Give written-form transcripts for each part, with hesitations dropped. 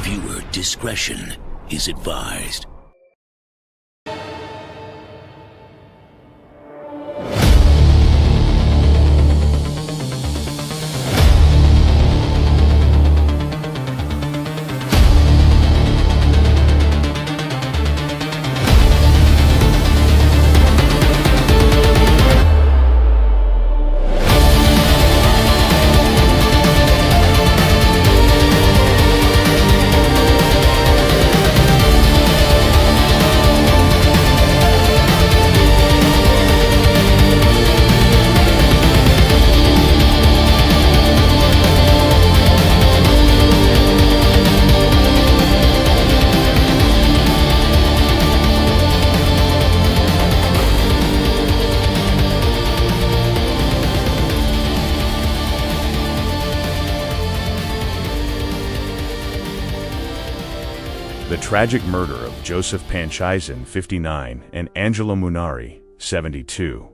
Viewer discretion is advised. The tragic murder of Joseph Panchisin, 59, and Angelo Munari, 72,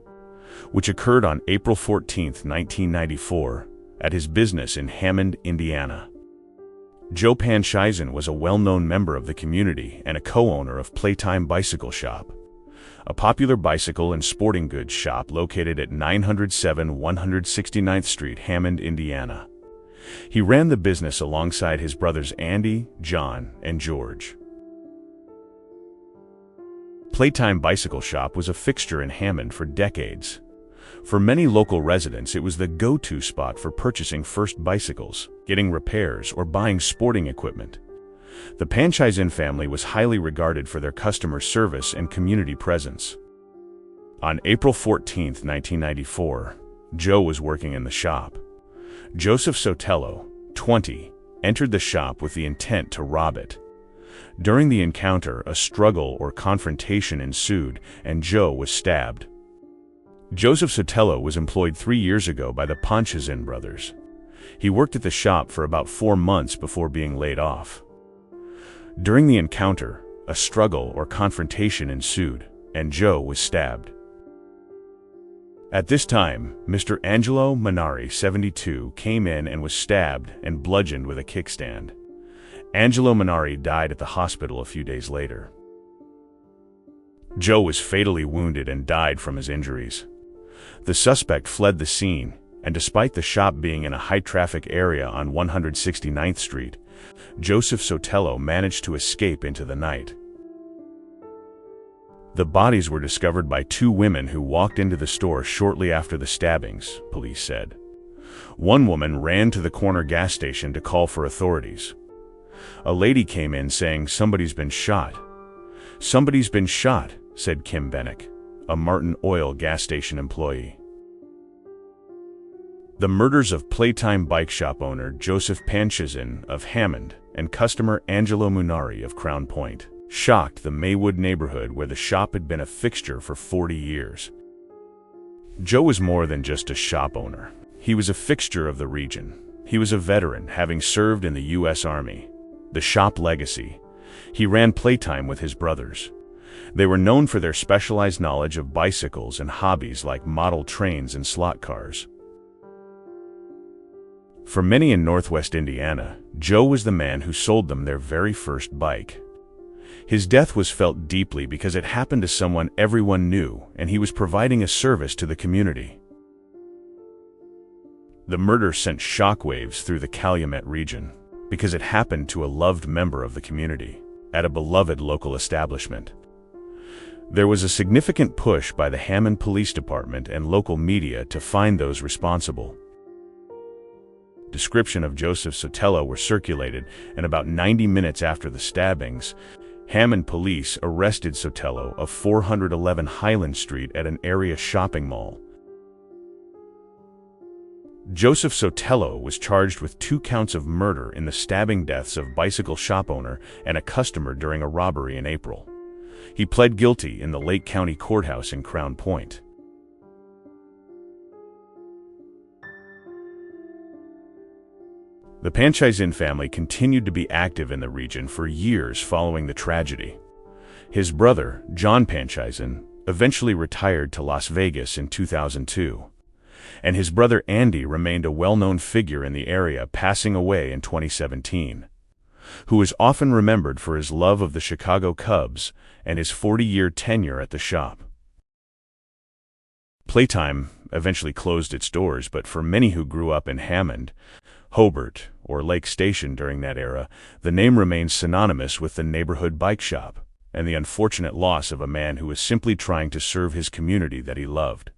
which occurred on April 14, 1994, at his business in Hammond, Indiana. Joe Panchisin was a well-known member of the community and a co-owner of Pla-Time Bicycle Shop, a popular bicycle and sporting goods shop located at 907 169th Street, Hammond, Indiana. He ran the business alongside his brothers Andy, John, and George. Pla-Time Bicycle Shop was a fixture in Hammond for decades. For many local residents, it was the go-to spot for purchasing first bicycles, getting repairs, or buying sporting equipment. The Panchisin family was highly regarded for their customer service and community presence. On April 14, 1994, Joe was working in the shop. Joseph Sotelo, 20, entered the shop with the intent to rob it. During the encounter, a struggle or confrontation ensued, and Joe was stabbed. Joseph Sotelo was employed 3 years ago by the Panchisin brothers. He worked at the shop for about 4 months before being laid off. During the encounter, a struggle or confrontation ensued, and Joe was stabbed. At this time, Mr. Angelo Munari, 72, came in and was stabbed and bludgeoned with a kickstand. Angelo Munari died at the hospital a few days later. Joe was fatally wounded and died from his injuries. The suspect fled the scene, and despite the shop being in a high-traffic area on 169th Street, Joseph Sotelo managed to escape into the night. The bodies were discovered by 2 women who walked into the store shortly after the stabbings, police said. One woman ran to the corner gas station to call for authorities. A lady came in saying, "Somebody's been shot." "Somebody's been shot," said Kim Bennick, a Martin Oil gas station employee. The murders of Pla-Time bike shop owner Joseph Panchisin of Hammond and customer Angelo Munari of Crown Point shocked the Maywood neighborhood where the shop had been a fixture for 40 years. Joe was more than just a shop owner. He was a fixture of the region. He was a veteran, having served in the U.S. Army. The shop legacy. He ran Pla-Time with his brothers. They were known for their specialized knowledge of bicycles and hobbies like model trains and slot cars. For many in Northwest Indiana, Joe was the man who sold them their very first bike. His death was felt deeply because it happened to someone everyone knew, and he was providing a service to the community. The murder sent shockwaves through the Calumet region because it happened to a loved member of the community at a beloved local establishment. There was a significant push by the Hammond Police Department and local media to find those responsible. Description of Joseph Sotelo were circulated, and about 90 minutes after the stabbings, Hammond police arrested Sotelo of 411 Highland Street at an area shopping mall. Joseph Sotelo was charged with 2 counts of murder in the stabbing deaths of bicycle shop owner and a customer during a robbery in April. He pled guilty in the Lake County Courthouse in Crown Point. The Panchisin family continued to be active in the region for years following the tragedy. His brother, John Panchisin, eventually retired to Las Vegas in 2002. And his brother Andy remained a well-known figure in the area, passing away in 2017, who is often remembered for his love of the Chicago Cubs and his 40-year tenure at the shop. Pla-Time eventually closed its doors, but for many who grew up in Hammond, Hobart, or Lake Station during that era, the name remains synonymous with the neighborhood bike shop and the unfortunate loss of a man who was simply trying to serve his community that he loved.